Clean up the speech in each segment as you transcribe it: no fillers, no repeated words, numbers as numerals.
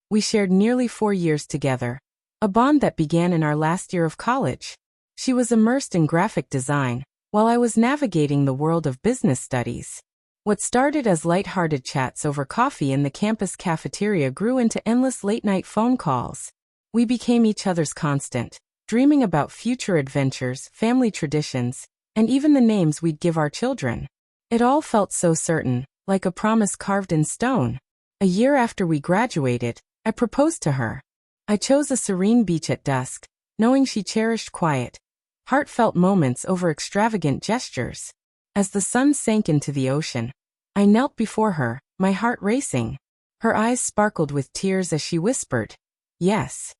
We shared nearly 4 years together, a bond that began in our last year of college. She was immersed in graphic design, while I was navigating the world of business studies. What started as light-hearted chats over coffee in the campus cafeteria grew into endless late-night phone calls. We became each other's constant, dreaming about future adventures, family traditions, and even the names we'd give our children. It all felt so certain, like a promise carved in stone. A year after we graduated, I proposed to her. I chose a serene beach at dusk, knowing she cherished quiet, heartfelt moments over extravagant gestures. As the sun sank into the ocean, I knelt before her, my heart racing. Her eyes sparkled with tears as she whispered, "Yes."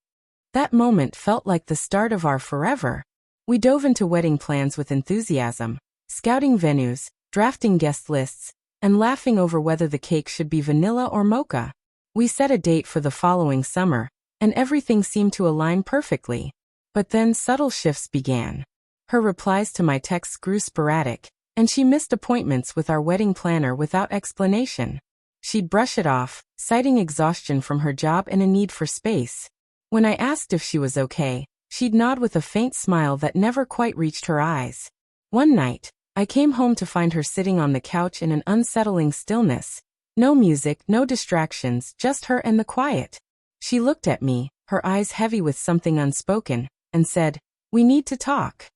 That moment felt like the start of our forever. We dove into wedding plans with enthusiasm, scouting venues, drafting guest lists, and laughing over whether the cake should be vanilla or mocha. We set a date for the following summer, and everything seemed to align perfectly. But then subtle shifts began. Her replies to my texts grew sporadic, and she missed appointments with our wedding planner without explanation. She'd brush it off, citing exhaustion from her job and a need for space. When I asked if she was okay, she'd nod with a faint smile that never quite reached her eyes. One night, I came home to find her sitting on the couch in an unsettling stillness. No music, no distractions, just her and the quiet. She looked at me, her eyes heavy with something unspoken, and said, "We need to talk."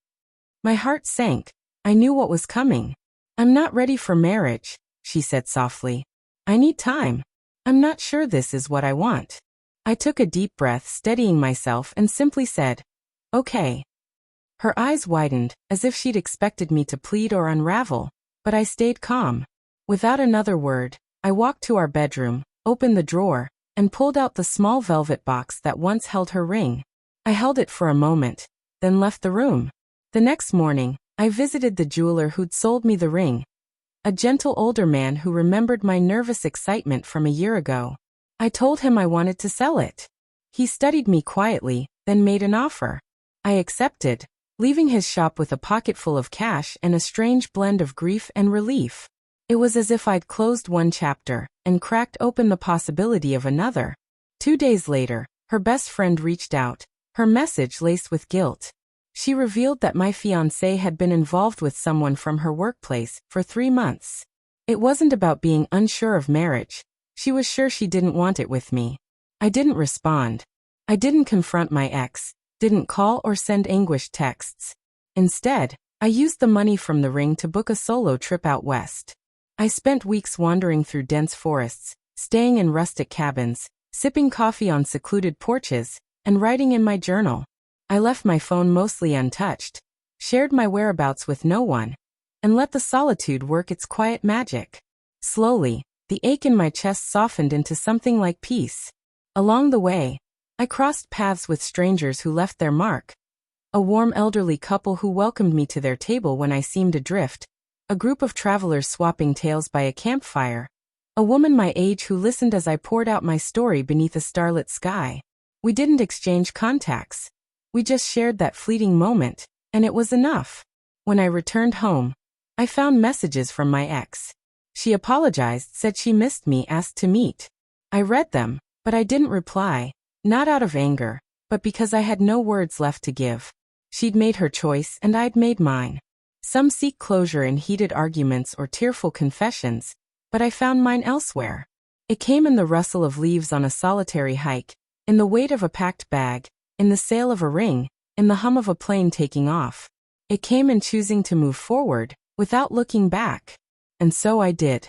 My heart sank. I knew what was coming. "I'm not ready for marriage," she said softly. "I need time. I'm not sure this is what I want." I took a deep breath, steadying myself, and simply said, "Okay." Her eyes widened, as if she'd expected me to plead or unravel, but I stayed calm. Without another word, I walked to our bedroom, opened the drawer, and pulled out the small velvet box that once held her ring. I held it for a moment, then left the room. The next morning, I visited the jeweler who'd sold me the ring, a gentle older man who remembered my nervous excitement from a year ago. I told him I wanted to sell it. He studied me quietly, then made an offer. I accepted, leaving his shop with a pocketful of cash and a strange blend of grief and relief. It was as if I'd closed one chapter and cracked open the possibility of another. 2 days later, her best friend reached out, her message laced with guilt. She revealed that my fiancé had been involved with someone from her workplace for 3 months. It wasn't about being unsure of marriage. She was sure she didn't want it with me. I didn't respond. I didn't confront my ex, didn't call or send anguished texts. Instead, I used the money from the ring to book a solo trip out west. I spent weeks wandering through dense forests, staying in rustic cabins, sipping coffee on secluded porches, and writing in my journal. I left my phone mostly untouched, shared my whereabouts with no one, and let the solitude work its quiet magic. Slowly, the ache in my chest softened into something like peace. Along the way, I crossed paths with strangers who left their mark. A warm elderly couple who welcomed me to their table when I seemed adrift, a group of travelers swapping tales by a campfire, a woman my age who listened as I poured out my story beneath a starlit sky. We didn't exchange contacts. We just shared that fleeting moment, and it was enough. When I returned home, I found messages from my ex. She apologized, said she missed me, asked to meet. I read them, but I didn't reply, not out of anger, but because I had no words left to give. She'd made her choice and I'd made mine. Some seek closure in heated arguments or tearful confessions, but I found mine elsewhere. It came in the rustle of leaves on a solitary hike, in the weight of a packed bag, in the sale of a ring, in the hum of a plane taking off. It came in choosing to move forward, without looking back. And so I did.